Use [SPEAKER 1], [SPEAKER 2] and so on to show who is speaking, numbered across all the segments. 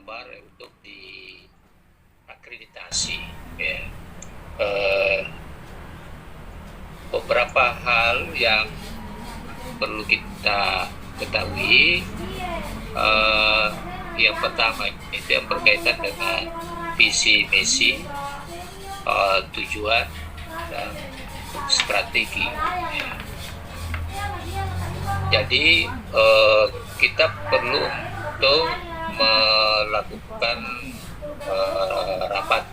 [SPEAKER 1] sabar untuk diakreditasi. Ya. Beberapa hal yang perlu kita ketahui, yang pertama itu yang berkaitan dengan visi misi, tujuan dan strategi. Ya. Jadi kita perlu untuk melakukan rapat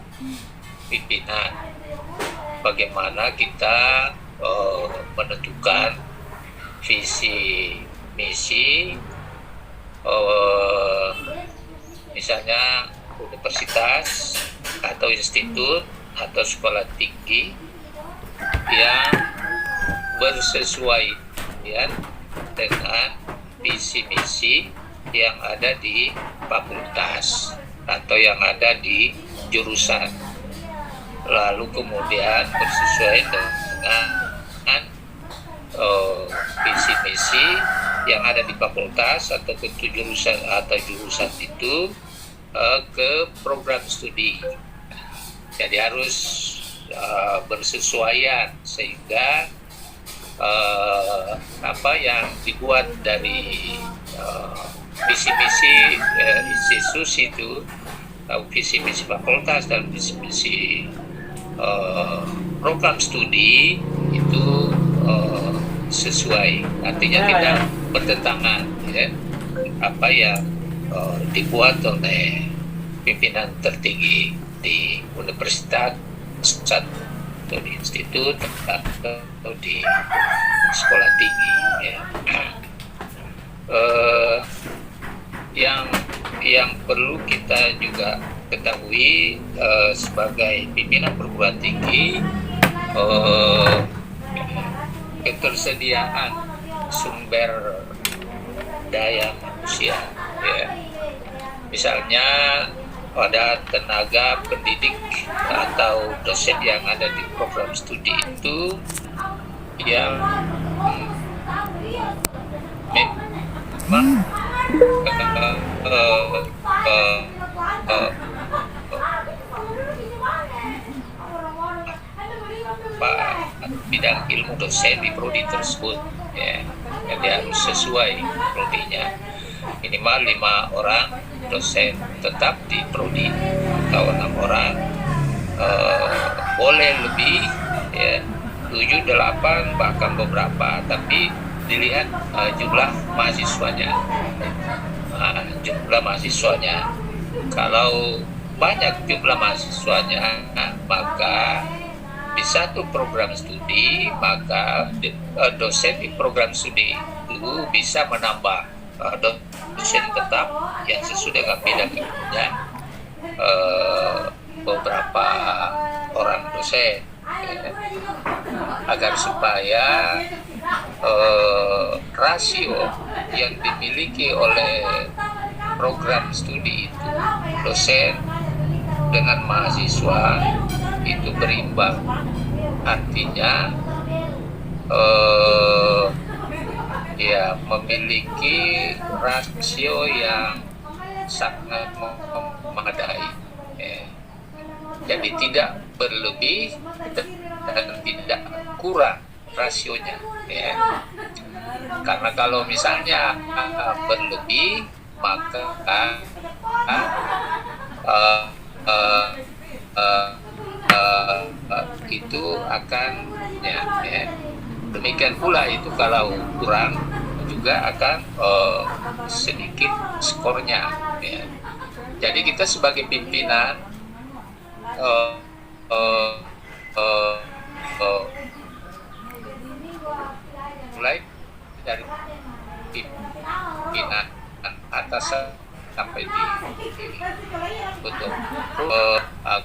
[SPEAKER 1] pimpinan, bagaimana kita menentukan visi misi, misalnya universitas atau institut atau sekolah tinggi yang bersesuaian dengan visi misi yang ada di fakultas atau yang ada di jurusan, lalu kemudian bersesuaian dengan visi misi yang ada di fakultas atau ke jurusan itu ke program studi. Jadi harus bersesuaian sehingga apa yang dibuat dari visi misi institusi itu, visi misi fakultas dan visi misi program studi itu sesuai, artinya tidak bertentangan ya, apa yang dibuat oleh pimpinan tertinggi di universitas atau di institut atau di sekolah tinggi ya. Yang perlu kita juga ketahui sebagai pimpinan perguruan tinggi, ketersediaan sumber daya manusia ya. Misalnya pada tenaga pendidik atau dosen yang ada di program studi itu yang memang bidang ilmu dosen di prodi tersebut ya, jadi harus sesuai prodinya, minimal 5 orang dosen tetap di prodi atau 6 orang, boleh lebih ya, 7, 8 bahkan beberapa, tapi dilihat jumlah mahasiswanya. Kalau banyak jumlah mahasiswanya, maka di satu program studi, maka dosen di program studi itu bisa menambah dosen tetap yang sesuai dengan bidang ilmunya, beberapa orang dosen agar supaya rasio yang dimiliki oleh program studi itu, dosen dengan mahasiswa itu berimbang, artinya ya memiliki rasio yang sangat memadai ya. Jadi tidak berlebih dan tidak kurang rasionya ya. Karena kalau misalnya berlebih, maka itu akan ya. Demikian pula itu kalau kurang juga akan sedikit skornya ya. Jadi kita sebagai pimpinan mulai dari pimpinan atas sampai di betul.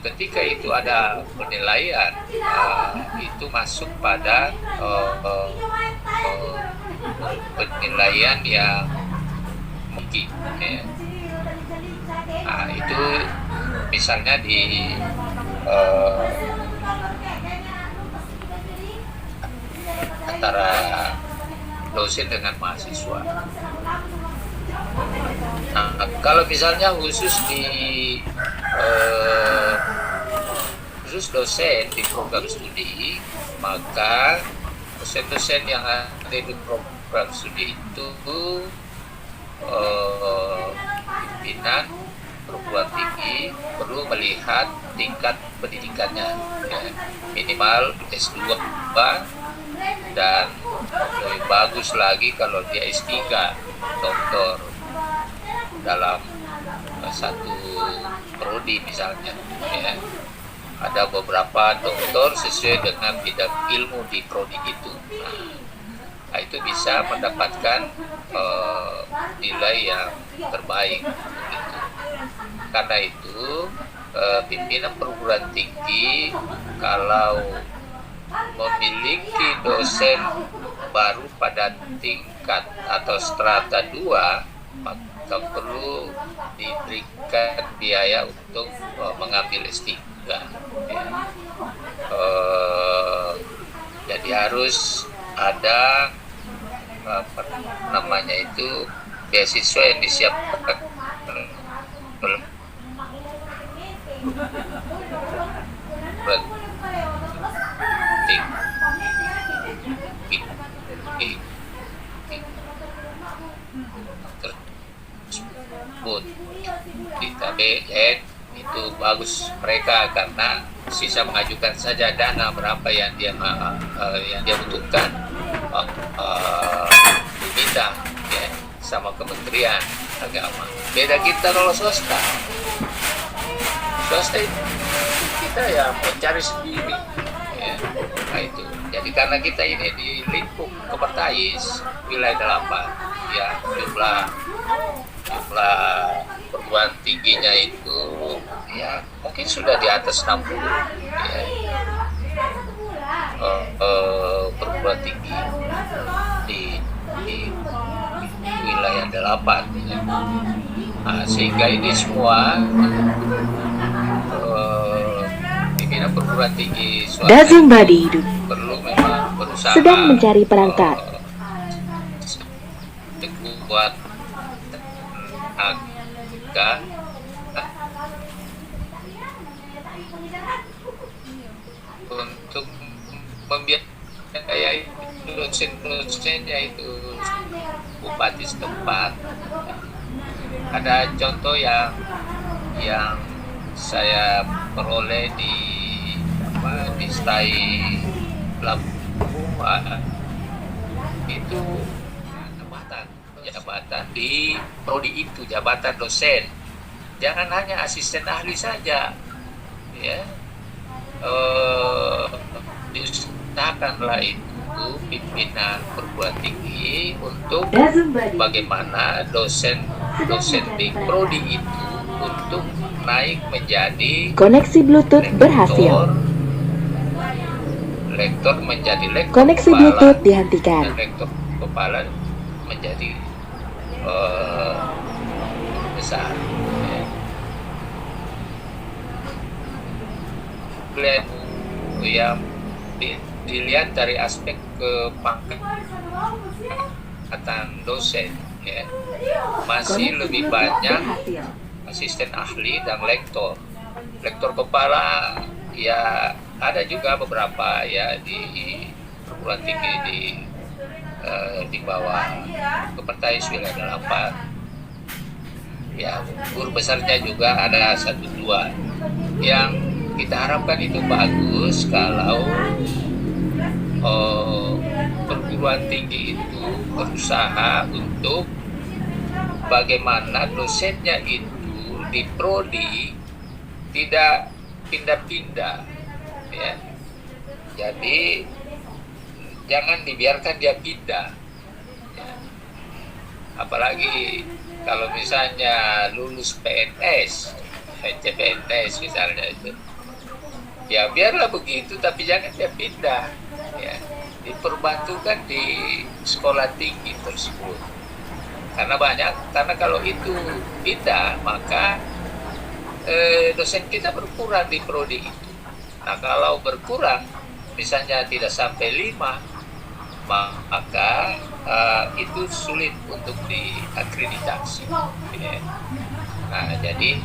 [SPEAKER 1] Ketika itu ada penilaian, itu masuk pada penilaian yang mungkin ya. Nah, itu misalnya di antara dosen dengan mahasiswa. Nah, kalau misalnya eh, khusus dosen di program studi, maka dosen-dosen yang ada di program studi itu pimpinan perguruan tinggi perlu melihat tingkat pendidikannya, ya, minimal S2, dan lebih bagus lagi kalau dia S3, doktor dalam satu prodi misalnya, ya. Ada beberapa doktor sesuai dengan bidang ilmu di prodi itu. Nah, itu bisa mendapatkan nilai yang terbaik. Gitu. Karena itu pimpinan perguruan tinggi kalau memiliki dosen baru pada tingkat atau strata 2, maka perlu diberikan biaya untuk mengambil S3. Ya. Jadi harus ada namanya itu beasiswa yang disiapkan di KBN itu bagus mereka karena sisa mengajukan saja dana berapa yang dia butuhkan, diminta, ya, sama Kementerian Agama. Beda kita kalau swasta itu kita ya mencari sendiri, ya. Nah itu jadi karena kita ini di lingkup Kepertais wilayah 8, ya, jumlah perguruan tingginya itu ya mungkin sudah di atas 60, ya, perguruan tinggi di wilayah 8, ya. Nah, sehingga ini semua pimpinan perguruan tinggi swasta perlu memang berusaha
[SPEAKER 2] sedang mencari perangkat
[SPEAKER 1] buat agar untuk membiayai dosen-dosennya itu bupati setempat. Ada contoh yang saya peroleh di STAI Lampung, itu jabatan di prodi itu, jabatan dosen. Jangan hanya asisten ahli saja, ya. Diusahakanlah itu pimpinan perguruan tinggi untuk bagaimana dosen di prodi itu untuk naik menjadi
[SPEAKER 2] koneksi Bluetooth berhasil.
[SPEAKER 1] Lektor menjadi lektor
[SPEAKER 2] koneksi
[SPEAKER 1] kepala,
[SPEAKER 2] Bluetooth dihentikan.
[SPEAKER 1] dan lektor kepala menjadi besar. Yang dilihat dari aspek kepangkatan dosen, ya, masih lebih banyak asisten ahli dan lektor kepala, ya ada juga beberapa, ya, di perguruan tinggi di bawah Kepertais wilayah 8, ya. Guru besarnya juga ada 1-2 yang kita harapkan itu bagus kalau perguruan tinggi itu berusaha untuk bagaimana dosennya itu di prodi tidak pindah-pindah, ya. Jadi jangan dibiarkan dia pindah, ya. Apalagi kalau misalnya lulus PNS, CPNS misalnya itu, ya biarlah begitu, tapi jangan dia pindah, ya. Diperbantukan di sekolah tinggi tersebut, karena kalau itu pindah maka dosen kita berkurang di prodi itu. Nah, kalau berkurang misalnya tidak sampai 5, maka itu sulit untuk diakreditasi. Ya. Nah, jadi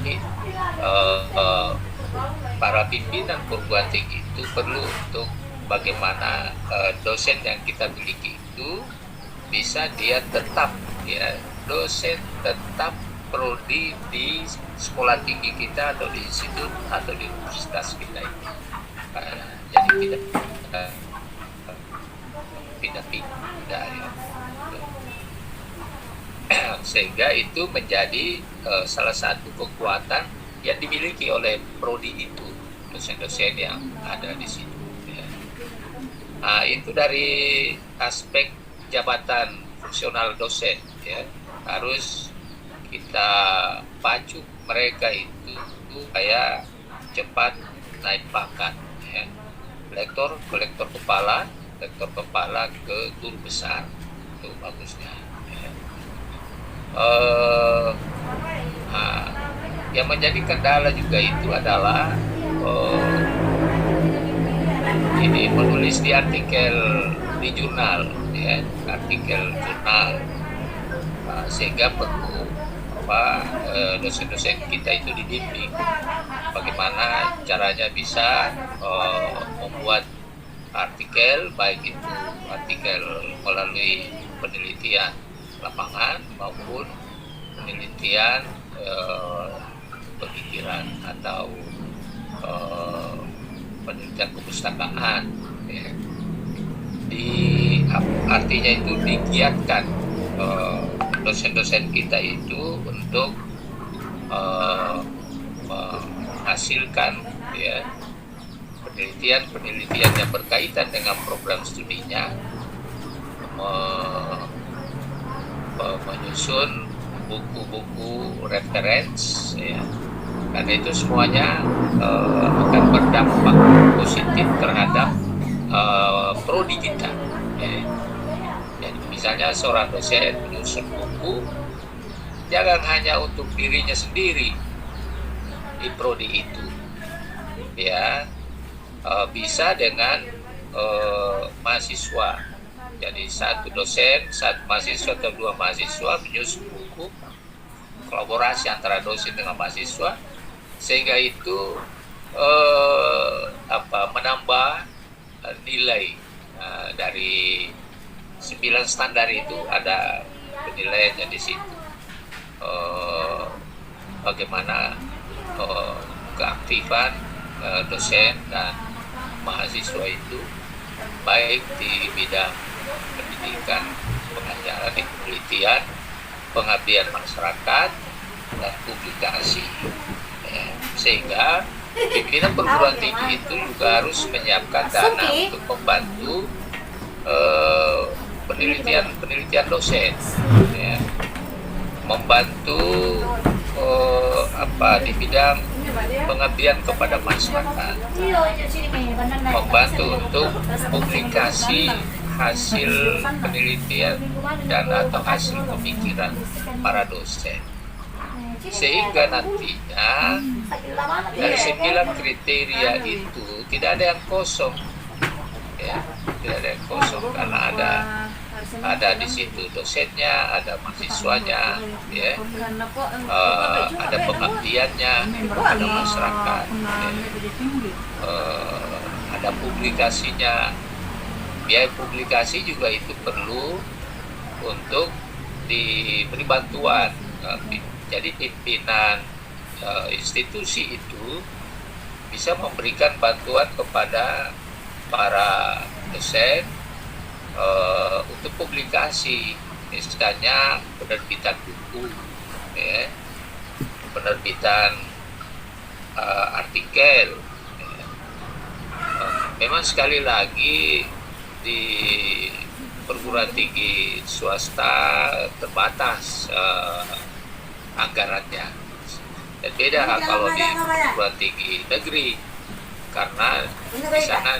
[SPEAKER 1] para pimpinan perguruan tinggi itu perlu untuk bagaimana dosen yang kita miliki itu bisa dia tetap, ya, dosen tetap prodi di sekolah tinggi kita atau di institut atau di universitas kita ini. Jadi tidak pindah-pindah, ya. Sehingga itu menjadi salah satu kekuatan yang dimiliki oleh prodi itu, dosen-dosen yang ada di situ. Ya. Nah, itu dari aspek jabatan fungsional dosen, ya, harus kita pacu mereka itu supaya cepat naik pangkat, ya. Lektor ke lektor kepala ke guru besar, itu bagusnya. Ya. Yang menjadi kendala juga itu adalah ini menulis di artikel di jurnal, ya, artikel jurnal, sehingga perlu dosen-dosen kita itu dibimbing bagaimana caranya bisa membuat artikel, baik itu artikel melalui penelitian lapangan maupun penelitian pemikiran atau penelitian kepustakaan, ya. Artinya itu digiatkan dosen-dosen kita itu untuk menghasilkan, ya, penelitian yang berkaitan dengan program studinya, menyusun buku-buku reference, ya. Karena itu semuanya akan berdampak positif terhadap prodi kita, ya. Jadi misalnya seorang dosen menyusun buku, jangan hanya untuk dirinya sendiri di prodi itu, ya, bisa dengan mahasiswa. Jadi satu dosen, satu mahasiswa atau dua mahasiswa menyusun buku, kolaborasi antara dosen dengan mahasiswa, sehingga itu menambah nilai dari 9 standar itu ada penilaiannya di situ. Bagaimana keaktifan dosen dan mahasiswa itu baik di bidang pendidikan, pengajaran, penelitian, pengabdian masyarakat, dan publikasi, ya. Sehingga pimpinan perguruan tinggi itu juga harus menyiapkan dana untuk membantu penelitian dosen, ya. Membantu di bidang pengabdian kepada masyarakat, membantu untuk publikasi hasil penelitian dan atau hasil pemikiran para dosen, sehingga nantinya dari 9 kriteria itu tidak ada yang kosong, ya, tidak ada yang kosong, karena ada di situ dosennya, ada mahasiswanya, ya, ada pengabdiannya kepada masyarakat, ya, ada publikasinya. Biaya publikasi juga itu perlu untuk diberi bantuan. Jadi pimpinan institusi itu bisa memberikan bantuan kepada para dosen untuk publikasi, misalnya penerbitan buku, ya, penerbitan artikel. Ya. Memang sekali lagi di perguruan tinggi swasta terbatas anggarannya, dan beda kalau di perguruan tinggi negeri, karena di sana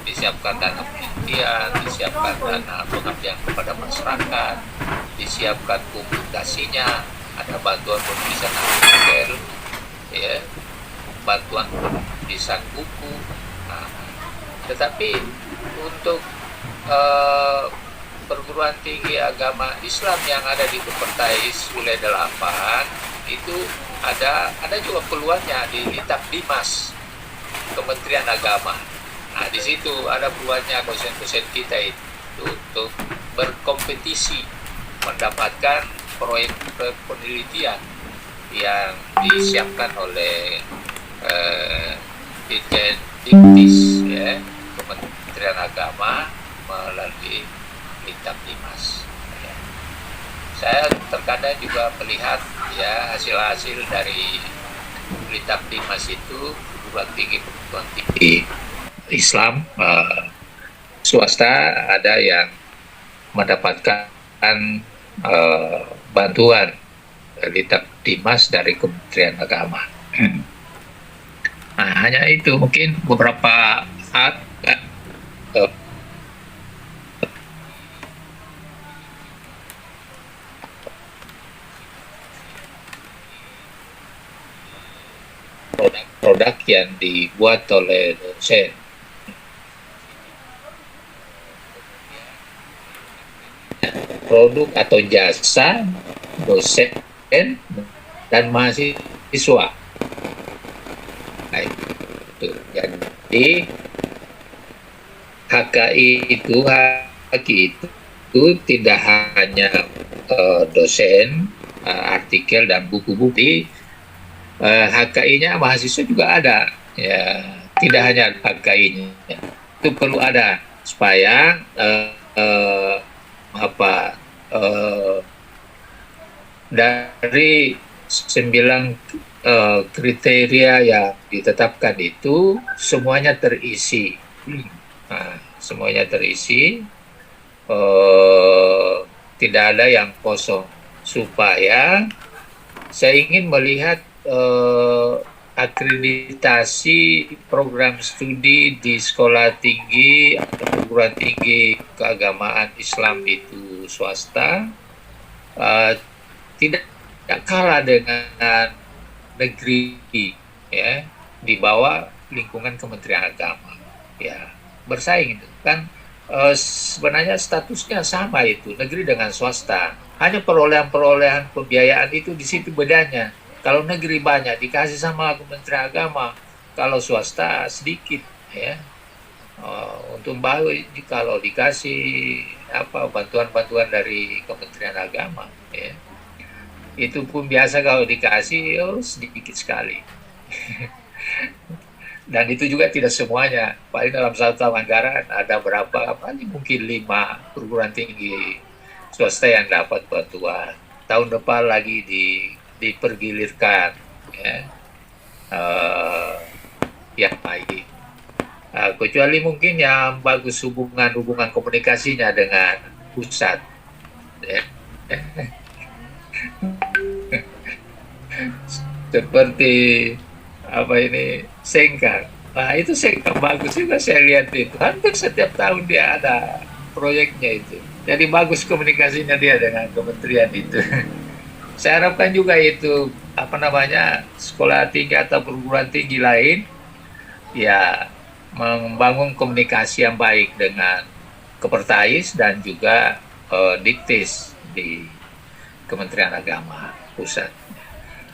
[SPEAKER 1] disiapkan dana penelitian, disiapkan dana pengabdian kepada masyarakat, disiapkan publikasinya, ada bantuan penulisan artikel, ya, bantuan penulisan buku. Nah, tetapi untuk perguruan tinggi agama Islam yang ada di Kepertais wilayah 8 itu ada juga peluangnya di Litap Dimas Kementerian Agama. Nah, di situ ada peluangnya dosen-dosen kita itu untuk berkompetisi mendapatkan proyek penelitian yang disiapkan oleh Dirjen Diktis ya, Kementerian Agama melalui Litap Dimas. Ya. Saya terkadang juga melihat ya hasil-hasil dari Litap Dimas itu perguruan tinggi Islam swasta ada yang mendapatkan bantuan Litap Dimas dari Kementerian Agama. Nah, hanya itu mungkin beberapa hal produk-produk yang dibuat oleh dosen. Produk atau jasa dosen dan mahasiswa. Nah, itu. Jadi HKI itu tidak hanya dosen, artikel dan buku-buku. HKI-nya mahasiswa juga ada. Ya, tidak hanya HKI-nya. Itu perlu ada supaya dari 9 kriteria yang ditetapkan itu semuanya terisi. Nah, semuanya terisi, tidak ada yang kosong, supaya saya ingin melihat akreditasi program studi di sekolah tinggi atau perguruan tinggi keagamaan Islam itu swasta tidak kalah dengan negeri ya, di bawah lingkungan Kementerian Agama ya, bersaing itu kan. Sebenarnya statusnya sama itu, negeri dengan swasta, hanya perolehan pembiayaan itu di situ bedanya. Kalau negeri banyak dikasih sama Kementerian Agama, kalau swasta sedikit ya. Untuk baru kalau dikasih bantuan-bantuan dari Kementerian Agama ya, itu pun biasa kalau dikasih sedikit sekali. Dan itu juga tidak semuanya, paling dalam satu tahun anggaran ada berapa, mungkin 5 perguruan tinggi swasta yang dapat bantuan. Tahun depan lagi dipergilirkan ya, yang baik. Kecuali mungkin yang bagus hubungan komunikasinya dengan pusat ya. Seperti Sengkang. Nah, itu Sengkang bagus juga, saya lihat itu hampir setiap tahun dia ada proyeknya itu, jadi bagus komunikasinya dia dengan kementerian itu. Saya harapkan juga itu sekolah tinggi atau perguruan tinggi lain ya membangun komunikasi yang baik dengan Kepertais dan juga Diktis di Kementerian Agama pusat.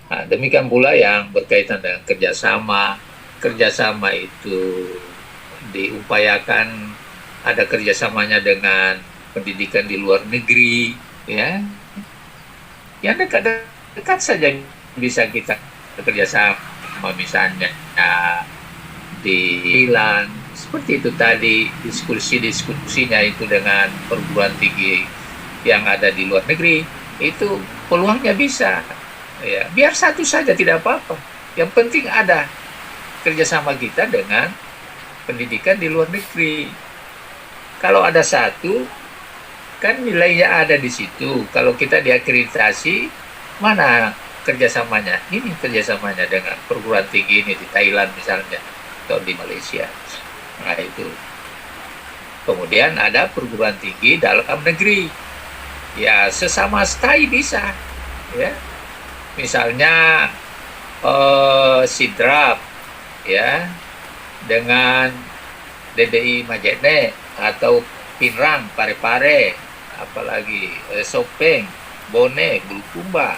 [SPEAKER 1] Nah, demikian pula yang berkaitan dengan kerjasama itu diupayakan ada kerjasamanya dengan pendidikan di luar negeri ya. Yang dekat saja bisa kita kerjasama, misalnya di Thailand, seperti itu tadi diskusinya itu dengan perguruan tinggi yang ada di luar negeri, itu peluangnya bisa ya, biar satu saja tidak apa-apa, yang penting ada kerjasama kita dengan pendidikan di luar negeri. Kalau ada satu kan nilainya ada di situ. Kalau kita diakreditasi, mana kerjasamanya? Ini kerjasamanya dengan perguruan tinggi ini di Thailand misalnya, atau di Malaysia. Nah itu. Kemudian ada perguruan tinggi dalam negeri. Ya sesama STAI bisa. Ya, misalnya Sidrap, ya, dengan DDI Majene atau Pinrang Parepare apalagi Sopeng, Bone, Bulukumba,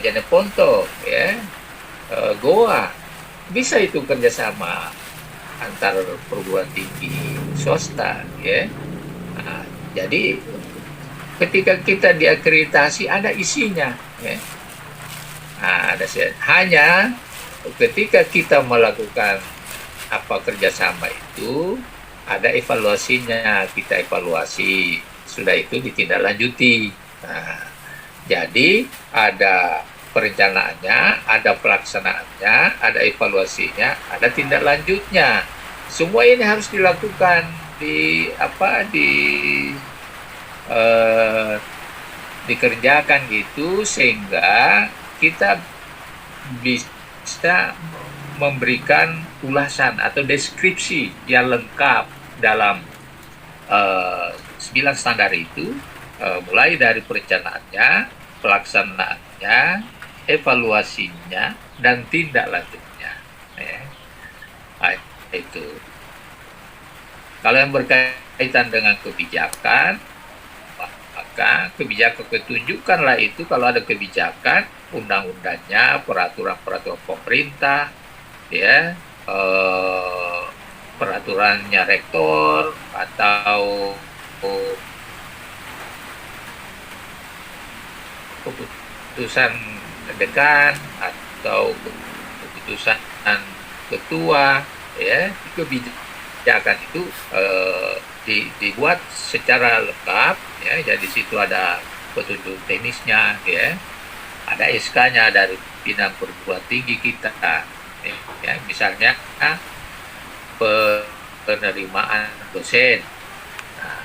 [SPEAKER 1] Jeneponto, ya, Goa, bisa itu kerjasama antar perguruan tinggi swasta, ya. Nah, jadi ketika kita diakreditasi ada isinya, ya. Nah, hanya ketika kita melakukan apa kerjasama itu ada evaluasinya, kita evaluasi, sudah itu ditindaklanjuti. Nah, jadi ada perencanaannya, ada pelaksanaannya, ada evaluasinya, ada tindak lanjutnya. Semua ini harus dilakukan dikerjakan gitu sehingga kita bisa memberikan ulasan atau deskripsi yang lengkap dalam 9 standar itu, mulai dari perencanaannya, pelaksanaannya, evaluasinya, dan tindak lanjutnya. Nah, itu. Kalau yang berkaitan dengan kebijakan, maka kebijakan ketunjukkanlah itu kalau ada kebijakan, undang-undangnya, peraturan-peraturan pemerintah, ya, peraturannya rektor atau keputusan dekan atau keputusan ketua, ya, kebijakan itu dibuat secara lengkap, ya. Jadi situ ada petunjuk teknisnya, ya, ada SK-nya dari pimpinan perguruan tinggi kita, ya, misalnya penerimaan dosen. Nah,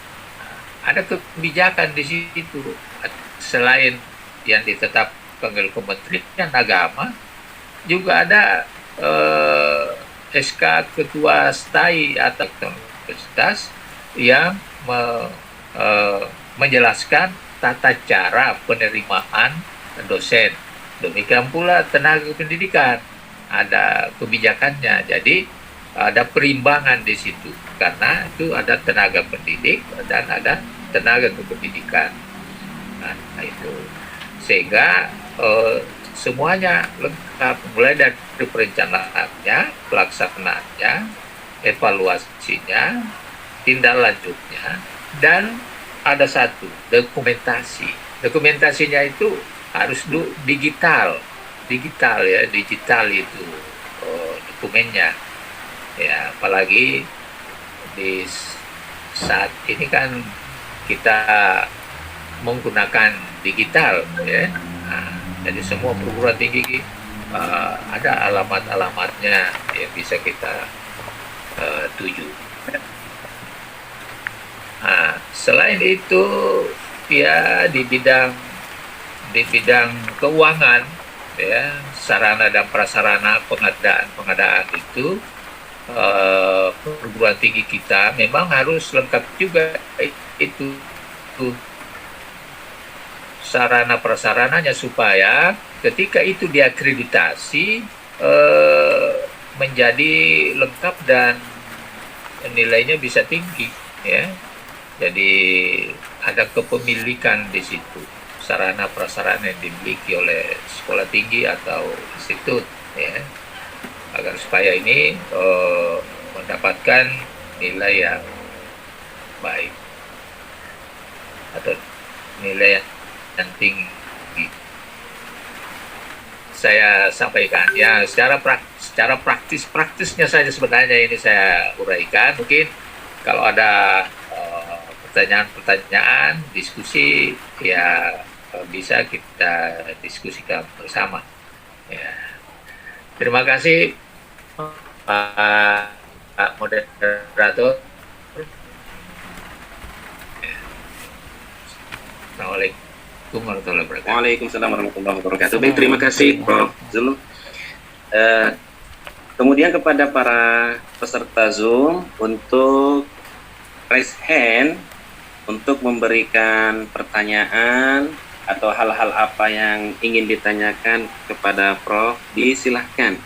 [SPEAKER 1] ada kebijakan di situ selain yang ditetapkan oleh Kementerian Agama, juga ada SK Ketua STAI atau universitas yang menjelaskan tata cara penerimaan dosen. Demikian pula tenaga pendidikan, ada kebijakannya. Jadi ada perimbangan di situ karena itu ada tenaga pendidik dan ada tenaga kependidikan. Nah, itu sehingga semuanya lengkap, mulai dari perencanaannya, pelaksanaannya, evaluasinya, tindak lanjutnya, dan ada satu dokumentasi. Dokumentasinya itu harus digital ya, digital itu dokumennya, ya. Apalagi di saat ini kan kita menggunakan digital, ya. Nah, jadi semua perguruan tinggi ada alamat-alamatnya yang bisa kita tuju. Nah, selain itu, ya, di bidang keuangan, ya, sarana dan prasarana pengadaan itu perguruan tinggi kita memang harus lengkap juga itu sarana prasarananya supaya ketika itu diakreditasi menjadi lengkap dan nilainya bisa tinggi, ya. Jadi ada kepemilikan di situ, sarana prasarana yang dimiliki oleh sekolah tinggi atau institut, ya, agar supaya ini mendapatkan nilai yang baik atau nilai yang tinggi. Saya sampaikan, ya, secara praktisnya saja sebenarnya ini saya uraikan. Mungkin kalau ada pertanyaan, diskusi, ya, bisa kita diskusikan bersama, ya. Terima kasih Pak Moderator. Assalamualaikum warahmatullahi wabarakatuh.
[SPEAKER 3] Waalaikumsalam warahmatullahi wabarakatuh. Baik, terima kasih Prof. Zul. Kemudian kepada para peserta Zoom untuk raise hand untuk memberikan pertanyaan atau hal-hal apa yang ingin ditanyakan kepada Prof, disilahkan.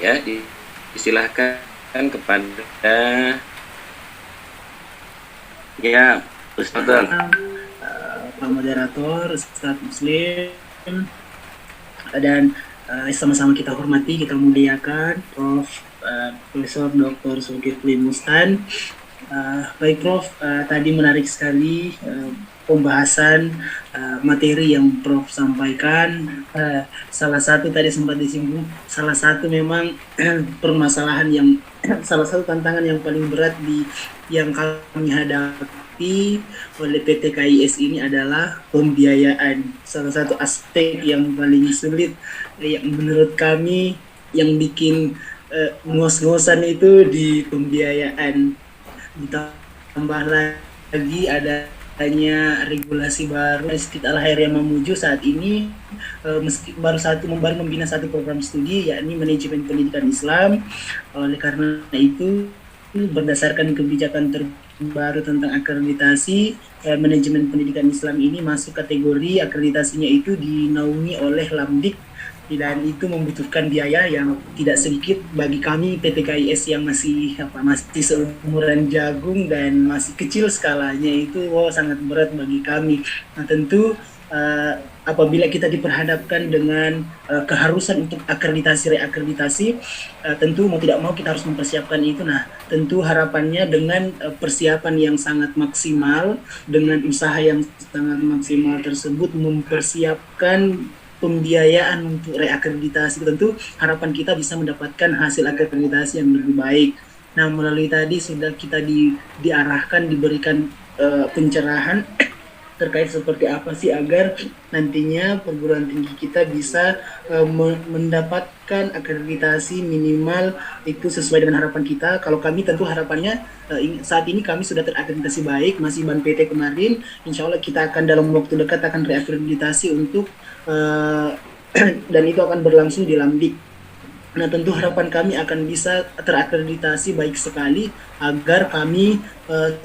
[SPEAKER 3] Ya, disilahkan kepada ya Ustaz.
[SPEAKER 4] Pak Moderator, Ustadz Muslim, dan sama-sama kita hormati, kita muliakan Prof. Profesor Dr. Zulkifli Mustan. Baik Prof, tadi menarik sekali pembahasan materi yang Prof sampaikan. Salah satu tadi sempat disinggung, salah satu memang permasalahan yang salah satu tantangan yang paling berat yang kami hadapi oleh PT KIS ini adalah pembiayaan. Salah satu aspek yang paling sulit yang menurut kami yang bikin ngos-ngosan itu di pembiayaan. Ditambah lagi adanya regulasi baru Masjid Al-Khair yang memuju saat ini baru membina satu program studi, yakni manajemen pendidikan Islam. Oleh karena itu, berdasarkan kebijakan terbaru tentang akreditasi, manajemen pendidikan Islam ini masuk kategori akreditasinya itu dinaungi oleh Lamdik, dan itu membutuhkan biaya yang tidak sedikit bagi kami PT KIS yang masih seumuran jagung dan masih kecil skalanya. Itu sangat berat bagi kami. Nah tentu apabila kita diperhadapkan dengan keharusan untuk reakreditasi, tentu mau tidak mau kita harus mempersiapkan itu. Nah tentu harapannya dengan persiapan yang sangat maksimal, dengan usaha yang sangat maksimal tersebut, mempersiapkan pembiayaan untuk reakreditasi, tentu harapan kita bisa mendapatkan hasil akreditasi yang lebih baik. Nah melalui tadi sudah kita diarahkan, diberikan pencerahan terkait seperti apa sih agar nantinya perguruan tinggi kita bisa mendapatkan akreditasi minimal itu sesuai dengan harapan kita. Kalau kami tentu harapannya saat ini kami sudah terakreditasi baik, masih ban PT kemarin. Insya Allah kita akan dalam waktu dekat akan reakreditasi untuk dan itu akan berlangsung di Lamdik. Nah tentu harapan kami akan bisa terakreditasi baik sekali agar kami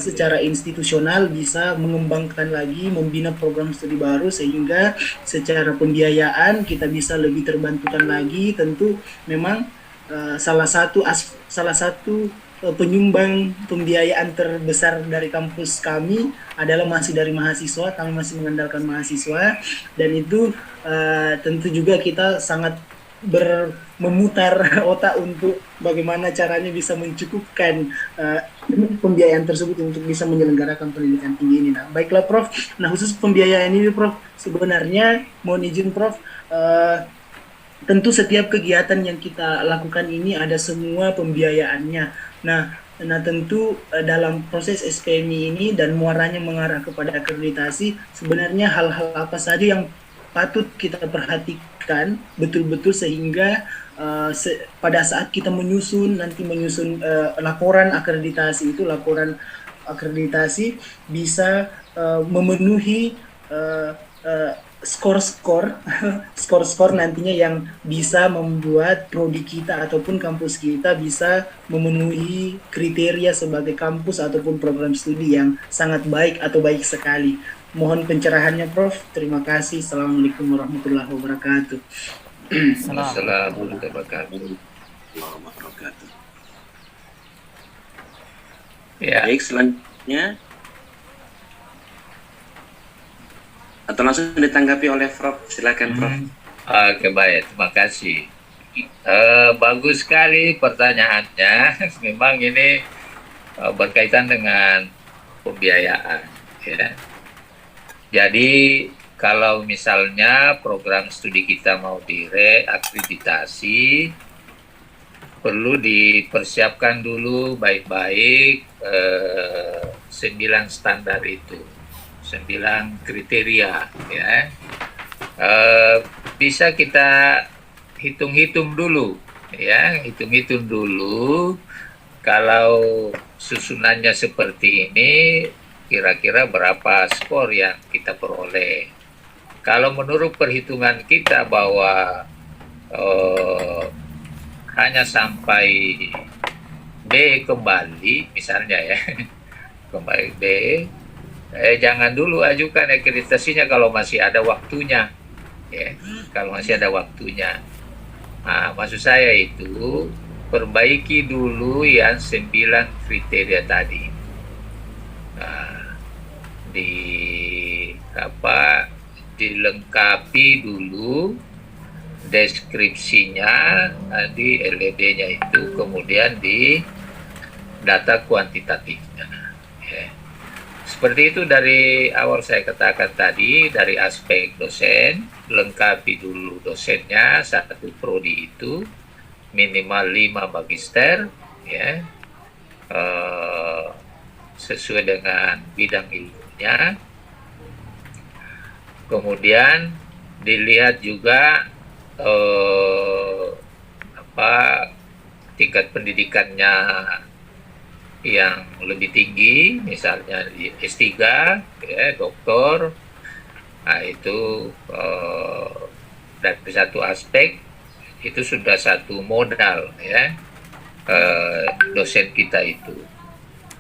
[SPEAKER 4] secara institusional bisa mengembangkan lagi, membina program studi baru sehingga secara pembiayaan kita bisa lebih terbantukan lagi. Tentu memang salah satu penyumbang pembiayaan terbesar dari kampus kami adalah masih dari mahasiswa. Kami masih mengandalkan mahasiswa, dan itu tentu juga kita sangat memutar otak untuk bagaimana caranya bisa mencukupkan pembiayaan tersebut untuk bisa menyelenggarakan pendidikan tinggi ini. Nah, baiklah Prof. Nah, khusus pembiayaan ini Prof, sebenarnya mohon izin Prof, tentu setiap kegiatan yang kita lakukan ini ada semua pembiayaannya. Nah tentu dalam proses SPMI ini dan muaranya mengarah kepada akreditasi, sebenarnya hal-hal apa saja yang patut kita perhatikan betul-betul sehingga pada saat kita menyusun laporan akreditasi itu, laporan akreditasi bisa memenuhi skor-skor nantinya yang bisa membuat prodi kita ataupun kampus kita bisa memenuhi kriteria sebagai kampus ataupun program studi yang sangat baik atau baik sekali. Mohon pencerahannya Prof. Terima kasih. Assalamualaikum warahmatullahi wabarakatuh.
[SPEAKER 1] Assalamualaikum warahmatullahi
[SPEAKER 3] wabarakatuh.
[SPEAKER 1] Ya.
[SPEAKER 3] Baik, selanjutnya atau langsung ditanggapi oleh Prof. Silakan Prof.
[SPEAKER 1] Oke, baik, terima kasih. Bagus sekali pertanyaannya. Memang ini berkaitan dengan pembiayaan, ya. Jadi kalau misalnya program studi kita mau direakreditasi, perlu dipersiapkan dulu baik-baik 9 standar itu, 9 kriteria, ya. Bisa kita hitung-hitung dulu, ya, hitung-hitung dulu. Kalau susunannya seperti ini, kira-kira berapa skor yang kita peroleh. Kalau menurut perhitungan kita bahwa hanya sampai B kembali, misalnya ya, kembali B, jangan dulu ajukan akreditasinya kalau masih ada waktunya, ya, kalau masih ada waktunya. Nah, maksud saya itu perbaiki dulu yang 9 kriteria tadi. Nah, di apa dilengkapi dulu deskripsinya di LED-nya itu, kemudian di data kuantitatifnya. Ya. Seperti itu dari awal saya katakan tadi, dari aspek dosen, lengkapi dulu dosennya, satu prodi itu minimal 5 magister, ya, sesuai dengan bidang ilmunya. Kemudian dilihat juga tingkat pendidikannya yang lebih tinggi, misalnya di S3, ya, doktor. Nah, itu dari satu aspek itu sudah satu modal, ya, dosen kita itu.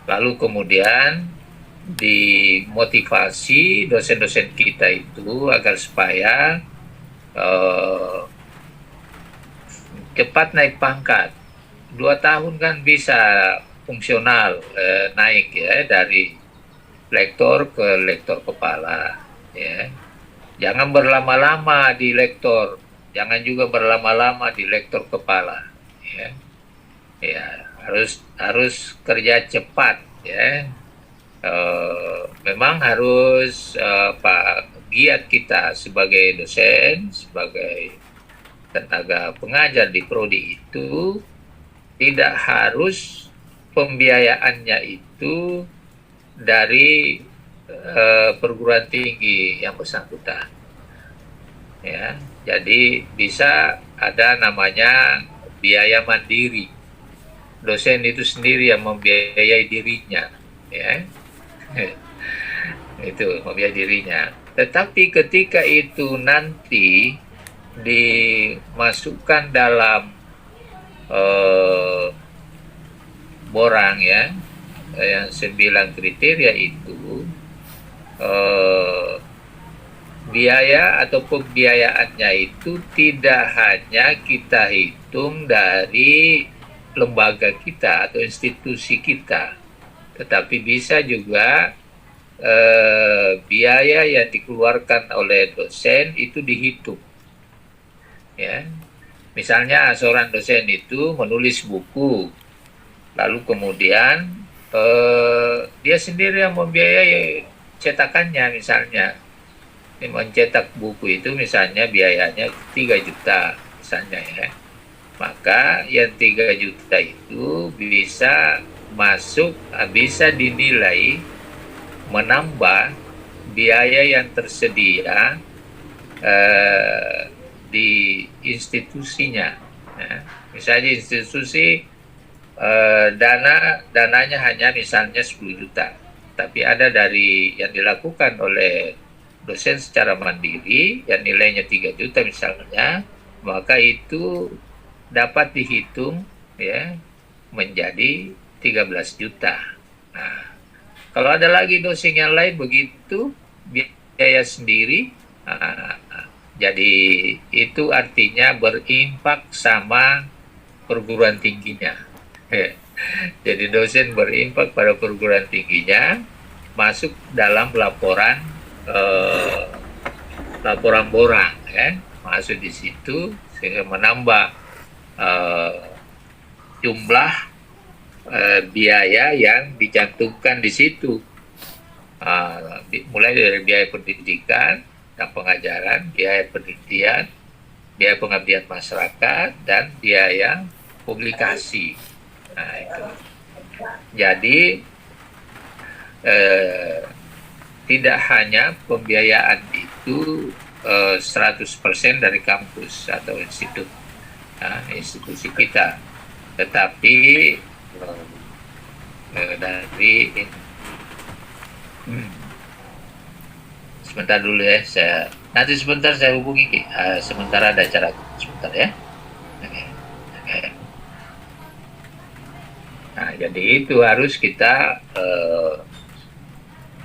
[SPEAKER 1] Lalu kemudian dimotivasi dosen-dosen kita itu agar supaya cepat naik pangkat. 2 tahun kan bisa fungsional, naik, ya, dari lektor ke lektor kepala, ya. Jangan berlama-lama di lektor, jangan juga berlama-lama di lektor kepala, ya. Ya, harus kerja cepat, ya. Memang harus giat kita sebagai dosen, sebagai tenaga pengajar di prodi itu, tidak harus pembiayaannya itu dari perguruan tinggi yang bersangkutan, ya. Jadi bisa ada namanya biaya mandiri, dosen itu sendiri yang membiayai dirinya, ya. Itu membiayai dirinya. Tetapi ketika itu nanti dimasukkan dalam borang, ya, yang 9 kriteria itu, biaya atau pembiayaannya itu tidak hanya kita hitung dari lembaga kita atau institusi kita, tetapi bisa juga biaya yang dikeluarkan oleh dosen itu dihitung, ya. Misalnya seorang dosen itu menulis buku, lalu kemudian dia sendiri yang membiayai cetakannya. Misalnya mencetak buku itu misalnya biayanya 3 juta misalnya, ya. Maka yang 3 juta itu bisa masuk, bisa dinilai menambah biaya yang tersedia di institusinya, ya. Misalnya institusi dananya hanya misalnya 10 juta, tapi ada dari yang dilakukan oleh dosen secara mandiri yang nilainya 3 juta misalnya, maka itu dapat dihitung, ya, menjadi 13 juta. Nah, kalau ada lagi dosen yang lain begitu biaya sendiri, jadi itu artinya berimpak sama perguruan tingginya. Jadi dosen berimpak pada perguruan tingginya, masuk dalam laporan borang, ya, masuk di situ sehingga menambah jumlah biaya yang dicantumkan di situ, mulai dari biaya pendidikan dan pengajaran, biaya penelitian, biaya pengabdian masyarakat, dan biaya publikasi. Nah, itu. Jadi tidak hanya pembiayaan itu 100% dari kampus atau institusi kita, tetapi dari sebentar dulu, ya, nanti sebentar saya hubungi, sementara ada acara sebentar, ya. Nah, jadi itu harus kita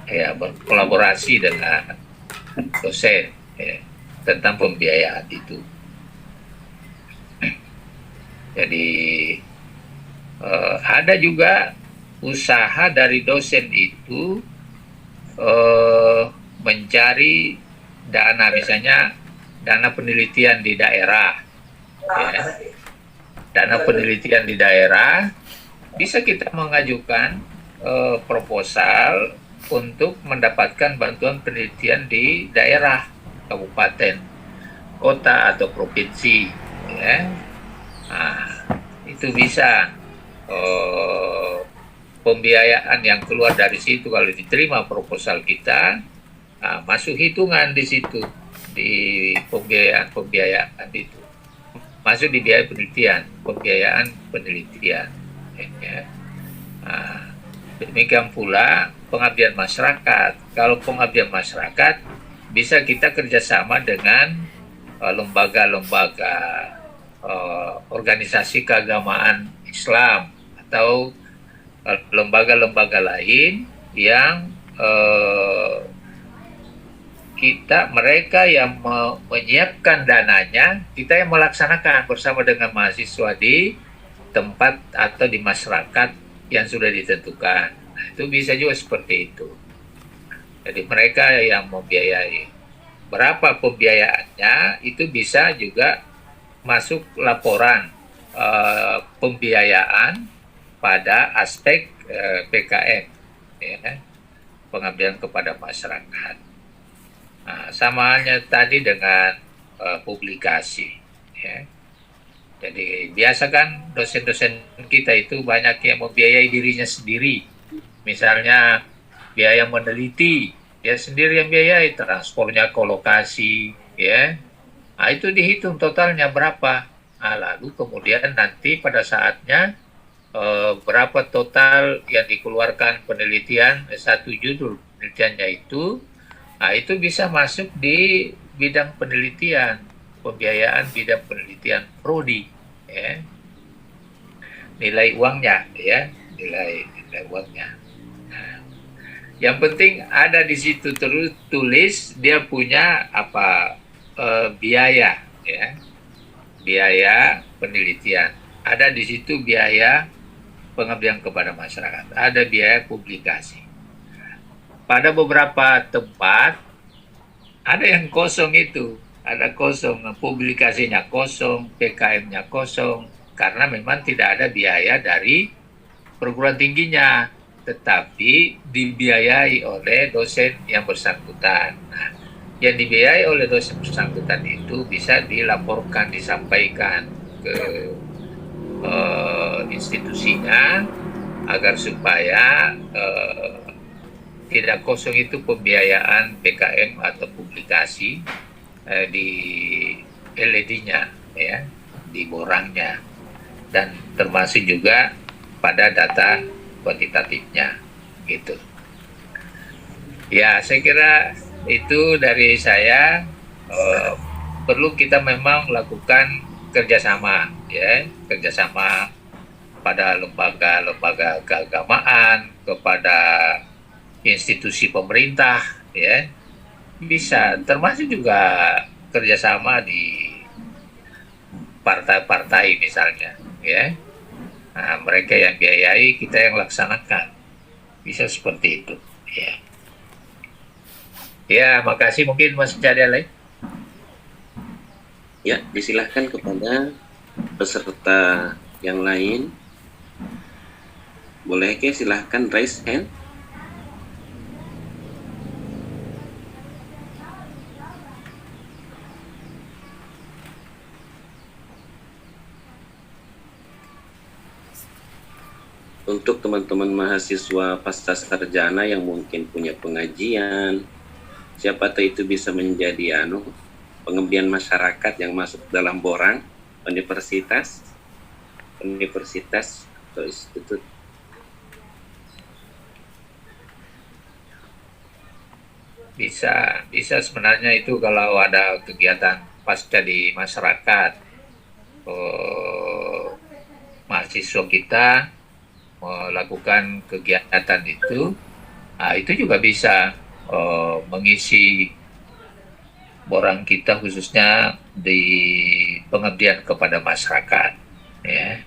[SPEAKER 1] ya berkolaborasi dengan dosen, ya, tentang pembiayaan itu. Jadi ada juga usaha dari dosen itu mencari dana, misalnya dana penelitian di daerah, ya. Dana penelitian di daerah bisa kita mengajukan proposal untuk mendapatkan bantuan penelitian di daerah, kabupaten, kota atau provinsi, ya. Nah, itu bisa pembiayaan yang keluar dari situ kalau diterima proposal kita, masuk hitungan di situ di pembiayaan itu, masuk di biaya penelitian, pembiayaan penelitian. Ya. Nah, demikian pula pengabdian masyarakat. Kalau pengabdian masyarakat bisa kita kerjasama dengan lembaga-lembaga organisasi keagamaan Islam atau lembaga-lembaga lain yang mereka yang menyiapkan dananya, kita yang melaksanakan bersama dengan mahasiswa di tempat atau di masyarakat yang sudah ditentukan. Nah, itu bisa juga seperti itu. Jadi mereka yang membiayai. Berapa pembiayaannya itu bisa juga masuk laporan pembiayaan pada aspek PKM, ya, pengabdian kepada masyarakat. Nah, sama halnya tadi dengan publikasi, ya. Jadi biasa kan dosen-dosen kita itu banyak yang membiayai dirinya sendiri. Misalnya biaya meneliti, dia sendiri yang biayai, transportnya ke lokasi, ya. Nah, itu dihitung totalnya berapa. Nah, lalu kemudian nanti pada saatnya berapa total yang dikeluarkan penelitian, satu judul penelitiannya itu. Nah, itu bisa masuk di bidang penelitian, pembiayaan bidang penelitian prodi, ya. Nilai uangnya, ya, nilai uangnya. Nah, yang penting ada di situ terus tulis dia punya apa biaya, ya, biaya penelitian. Ada di situ biaya pengabdian kepada masyarakat, ada biaya publikasi. Pada beberapa tempat ada yang kosong itu, ada kosong, publikasinya kosong, PKM-nya kosong, karena memang tidak ada biaya dari perguruan tingginya, tetapi dibiayai oleh dosen yang bersangkutan. Nah, yang dibiayai oleh dosen bersangkutan itu bisa dilaporkan, disampaikan ke institusinya agar supaya tidak kosong itu pembiayaan PKM atau publikasi di LED-nya, ya, di borangnya, dan termasuk juga pada data kuantitatifnya, gitu. Ya, saya kira itu dari saya. Perlu kita memang lakukan kerjasama, ya, kerjasama pada lembaga-lembaga keagamaan, kepada institusi pemerintah, ya, bisa, termasuk juga kerjasama di partai-partai misalnya, ya. Nah, mereka yang biayai, kita yang laksanakan, bisa seperti itu, ya. Ya, makasih. Mungkin masih ada lain.
[SPEAKER 3] Ya, disilahkan kepada peserta yang lain. Boleh ke silahkan raise hand. Untuk teman-teman mahasiswa pasca sarjana yang mungkin punya pengajian, siapa tahu itu bisa menjadi pengabdian masyarakat yang masuk dalam borang universitas atau institut.
[SPEAKER 1] Bisa sebenarnya itu kalau ada kegiatan pasca di masyarakat, mahasiswa kita melakukan kegiatan itu, itu juga bisa mengisi borang kita khususnya di pengabdian kepada masyarakat, ya.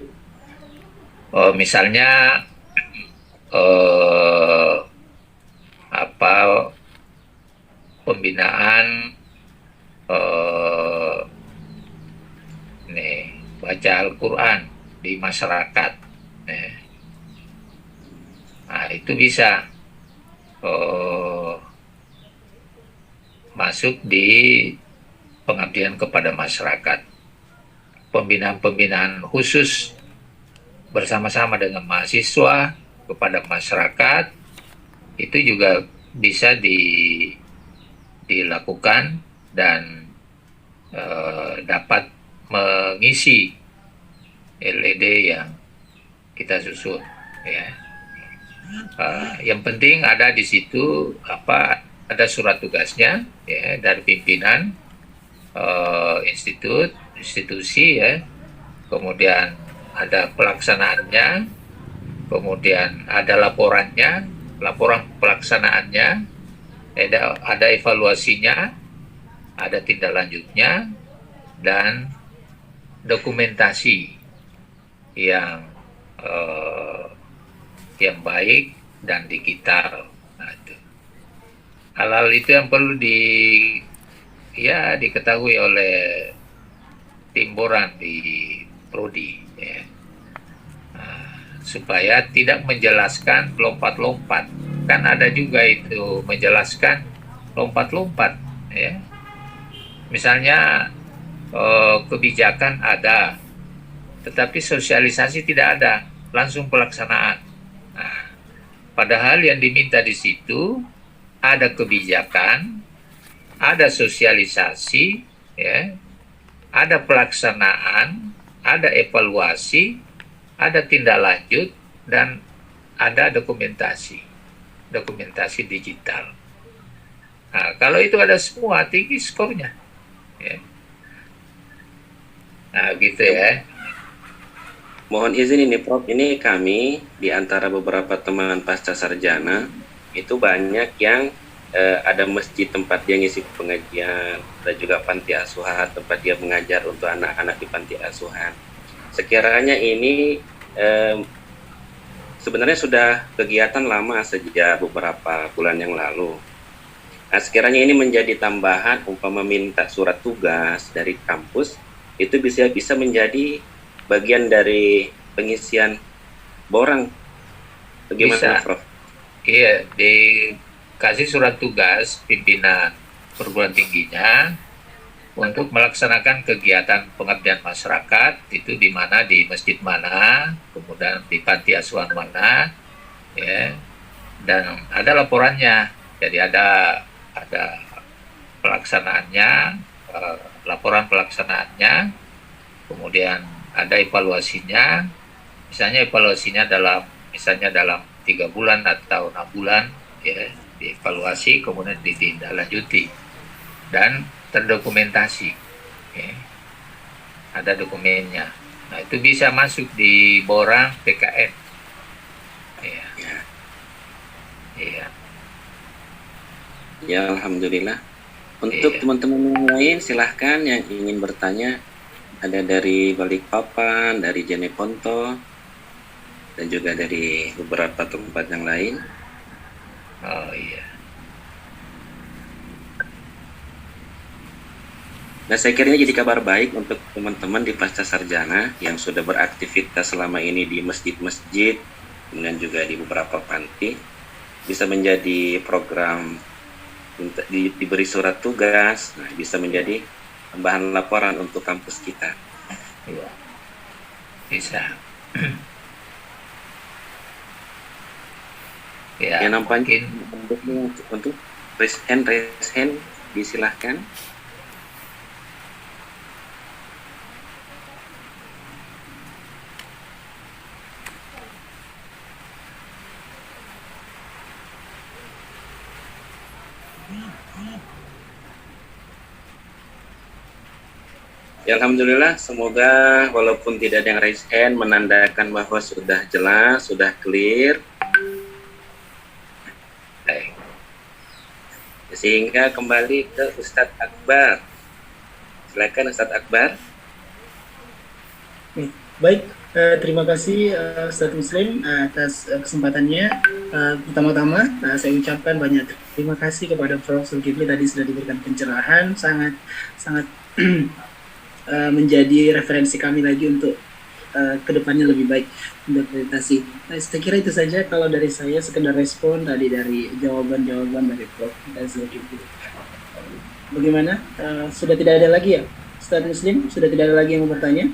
[SPEAKER 1] Misalnya eh, apa pembinaan nih baca Al-Quran di masyarakat, nah itu bisa masuk di pengabdian kepada masyarakat. Pembinaan-pembinaan khusus bersama-sama dengan mahasiswa kepada masyarakat itu juga bisa dilakukan dan dapat mengisi LED yang kita susun, ya. Yang penting ada di situ ada surat tugasnya, ya, dari pimpinan institusi, ya. Kemudian ada pelaksanaannya, kemudian ada laporan pelaksanaannya, ada evaluasinya, ada tindak lanjutnya, dan dokumentasi yang baik dan digital. Nah, itu. Hal-hal itu yang perlu diketahui oleh tim Boran di Prodi, ya. Supaya tidak menjelaskan lompat-lompat. Kan ada juga itu menjelaskan lompat-lompat, ya. Misalnya kebijakan ada, tetapi sosialisasi tidak ada, langsung pelaksanaan. Nah, padahal yang diminta di situ ada kebijakan, ada sosialisasi, ya, ada pelaksanaan, ada evaluasi, ada tindak lanjut, dan ada dokumentasi digital. Nah, kalau itu ada semua, tinggi skornya, ya. Nah, gitu ya.
[SPEAKER 3] Mohon izin ini Prof, ini kami di antara beberapa teman pasca sarjana itu banyak yang ada masjid tempat dia ngisi pengajian, ada juga panti asuhan tempat dia mengajar untuk anak-anak di panti asuhan. Sekiranya ini sebenarnya sudah kegiatan lama sejak beberapa bulan yang lalu. Nah, sekiranya ini menjadi tambahan, umpama minta surat tugas dari kampus, itu bisa menjadi bagian dari pengisian borang. Bagaimana, Prof?
[SPEAKER 1] Iya, dikasih surat tugas pimpinan perguruan tingginya untuk melaksanakan kegiatan pengabdian masyarakat itu di mana, di masjid mana, kemudian di panti asuhan mana, ya, dan ada laporannya. Jadi ada pelaksanaannya, laporan pelaksanaannya, kemudian ada evaluasinya. Misalnya evaluasinya dalam 3 bulan atau 6 bulan, ya, dievaluasi, kemudian ditindaklanjuti dan terdokumentasi, ya. Ada dokumennya. Nah, itu bisa masuk di borang PKN, ya.
[SPEAKER 3] Ya, alhamdulillah. Untuk teman-teman yang lain, silahkan yang ingin bertanya. Ada dari Balikpapan, dari Jeneponto, dan juga dari beberapa tempat yang lain.
[SPEAKER 1] Oh iya.
[SPEAKER 3] Nah, saya kira ini jadi kabar baik untuk teman-teman di pasca sarjana yang sudah beraktivitas selama ini di masjid-masjid, kemudian juga di beberapa panti, bisa menjadi program diberi surat tugas, nah, bisa menjadi tambahan laporan untuk kampus kita.
[SPEAKER 1] Iya. Bisa. Ya,
[SPEAKER 3] yang nampaknya
[SPEAKER 1] mungkin
[SPEAKER 3] untuk raise hand disilahkan. Ya, alhamdulillah, semoga walaupun tidak ada yang raise hand menandakan bahwa sudah jelas, sudah clear. Sehingga kembali ke Ustadz Akbar. Silakan Ustadz Akbar.
[SPEAKER 4] Baik, terima kasih Ustadz Muslim atas kesempatannya. Pertama-tama saya ucapkan banyak terima kasih kepada Prof. Zulkifli, tadi sudah diberikan pencerahan sangat sangat menjadi referensi kami lagi untuk kedepannya lebih baik interpretasi. Saya kira itu saja kalau dari saya, sekedar respon tadi dari jawaban-jawaban dari Prof. Zulkifli. Bagaimana? Sudah tidak ada lagi ya? Ustadz Muslim, sudah tidak ada lagi yang mau bertanya?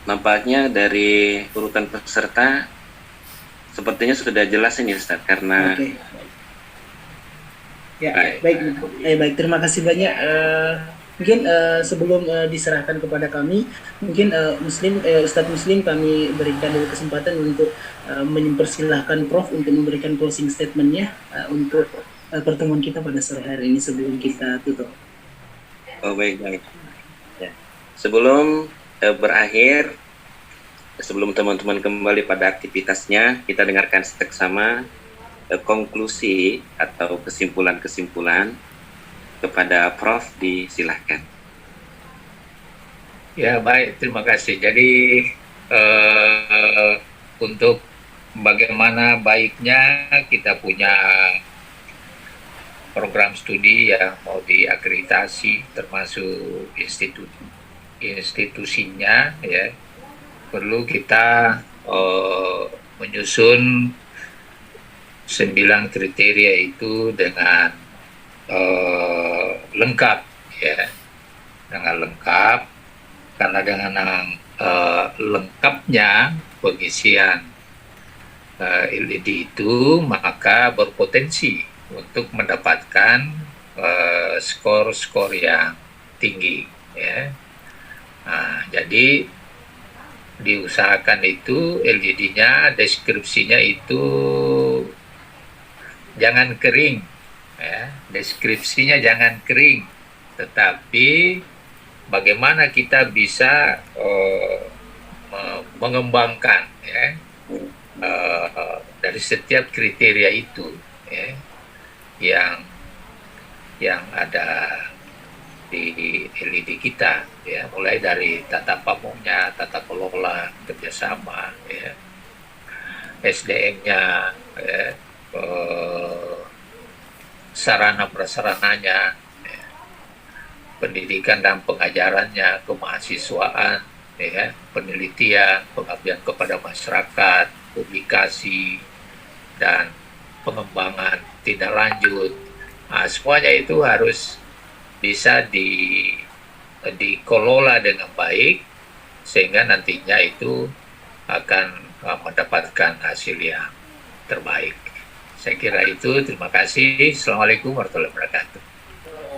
[SPEAKER 3] Nampaknya dari urutan peserta sepertinya sudah jelas ini Ustaz, karena
[SPEAKER 4] Oke. Ya, baik. Terima kasih banyak. Mungkin sebelum diserahkan kepada kami, mungkin Ustadz Muslim kami berikan dulu kesempatan untuk mempersilahkan Prof untuk memberikan closing statement-nya untuk pertemuan kita pada sore hari ini sebelum kita tutup.
[SPEAKER 3] oh baik. Ya. Sebelum berakhir, sebelum teman-teman kembali pada aktivitasnya, kita dengarkan seksama konklusi atau kesimpulan-kesimpulan kepada Prof. Disilahkan.
[SPEAKER 1] Ya, baik, terima kasih. Jadi untuk bagaimana baiknya kita punya program studi yang mau diakreditasi, termasuk institusinya, ya, perlu kita menyusun 9 kriteria itu dengan lengkap, ya, dengan lengkap, karena dengan lengkapnya pengisian LED itu maka berpotensi untuk mendapatkan skor-skor yang tinggi, ya. Nah, jadi diusahakan itu LED-nya, deskripsinya itu jangan kering, ya. Deskripsinya jangan kering, tetapi bagaimana kita bisa mengembangkan, ya, dari setiap kriteria itu, ya, yang ada di LED kita, ya, mulai dari tata pamongnya, tata kelola, kerjasama, ya, SDM-nya, ya, sarana prasarananya, ya, pendidikan dan pengajarannya, kemahasiswaan, ya, penelitian, pengabdian kepada masyarakat, publikasi, dan pengembangan tindak lanjut. Nah, semuanya itu harus bisa dikelola dengan baik sehingga nantinya itu akan mendapatkan hasil yang terbaik. Saya kira itu. Terima kasih. Assalamualaikum warahmatullahi wabarakatuh.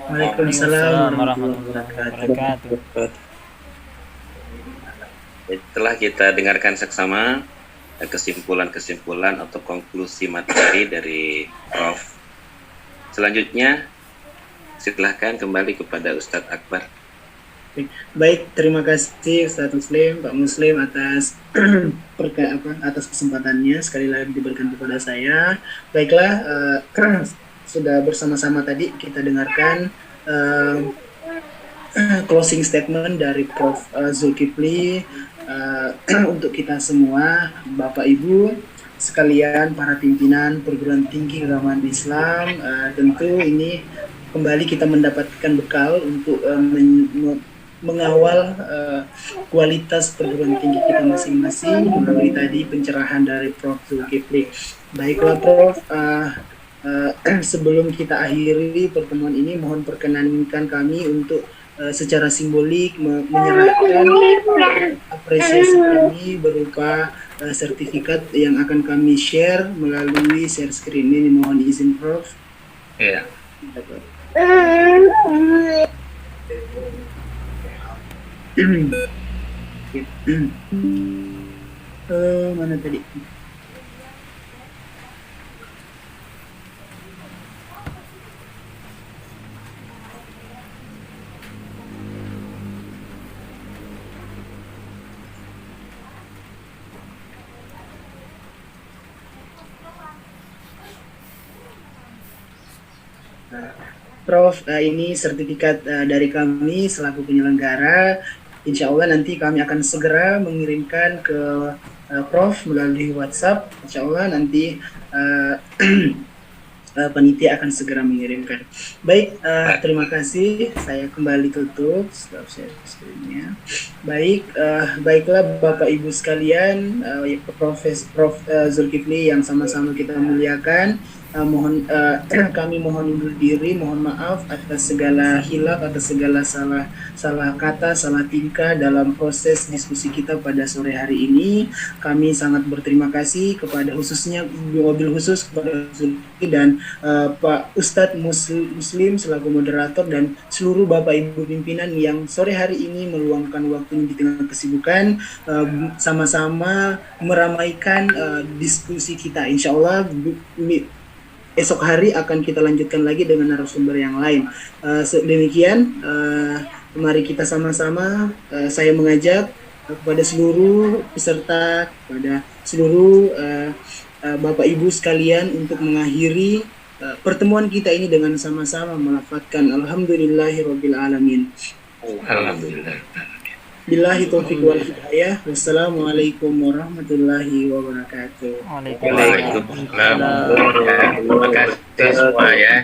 [SPEAKER 4] Waalaikumsalam warahmatullahi wabarakatuh.
[SPEAKER 3] Setelah kita dengarkan seksama kesimpulan-kesimpulan atau konklusi materi dari Prof. Selanjutnya, silahkan kembali kepada Ustadz Akbar.
[SPEAKER 4] Baik, terima kasih Ustadz Muslim, Pak Muslim atas atas kesempatannya sekali lagi diberikan kepada saya. Baiklah, sudah bersama-sama tadi kita dengarkan closing statement dari Prof. Zulkifli untuk kita semua, Bapak Ibu sekalian, para pimpinan perguruan tinggi keagamaan Islam. Tentu ini kembali kita mendapatkan bekal untuk mengawal kualitas perguruan tinggi kita masing-masing melalui tadi pencerahan dari Prof. Zulkifli. Baiklah Prof, sebelum kita akhiri pertemuan ini, mohon perkenankan kami untuk secara simbolik menyerahkan apresiasi kami berupa sertifikat yang akan kami share melalui share screen ini. Mohon izin Prof.
[SPEAKER 1] Ya.
[SPEAKER 4] Mana tadi? Prof, ini sertifikat dari kami selaku penyelenggara insya Allah nanti kami akan segera mengirimkan ke Prof melalui WhatsApp. Insya Allah nanti panitia akan segera mengirimkan. Baik, terima kasih. Saya kembali tutup setelah saya screen-nya. Baik, baiklah Bapak Ibu sekalian, Prof Zulkifli yang sama-sama kita muliakan. Kami mohon undur diri, mohon maaf atas segala hilaf, atas segala salah kata, salah tingkah dalam proses diskusi kita pada sore hari ini. Kami sangat berterima kasih kepada khususnya mobil khusus kepada Zulkifli dan Pak Ustadz Muslim selaku moderator dan seluruh Bapak Ibu pimpinan yang sore hari ini meluangkan waktunya di tengah kesibukan sama-sama meramaikan diskusi kita. Insya Allah esok hari akan kita lanjutkan lagi dengan narasumber yang lain. Demikian, mari kita sama-sama, saya mengajak kepada seluruh peserta, kepada seluruh Bapak Ibu sekalian untuk mengakhiri pertemuan kita ini dengan sama-sama melafadzkan Alhamdulillahirabbil alamin.
[SPEAKER 1] Alhamdulillah.
[SPEAKER 3] Billahi taufiq wal hidayah. Wassalamualaikum warahmatullahi wabarakatuh.
[SPEAKER 1] Waalaikumsalam. Terima kasih semua ya.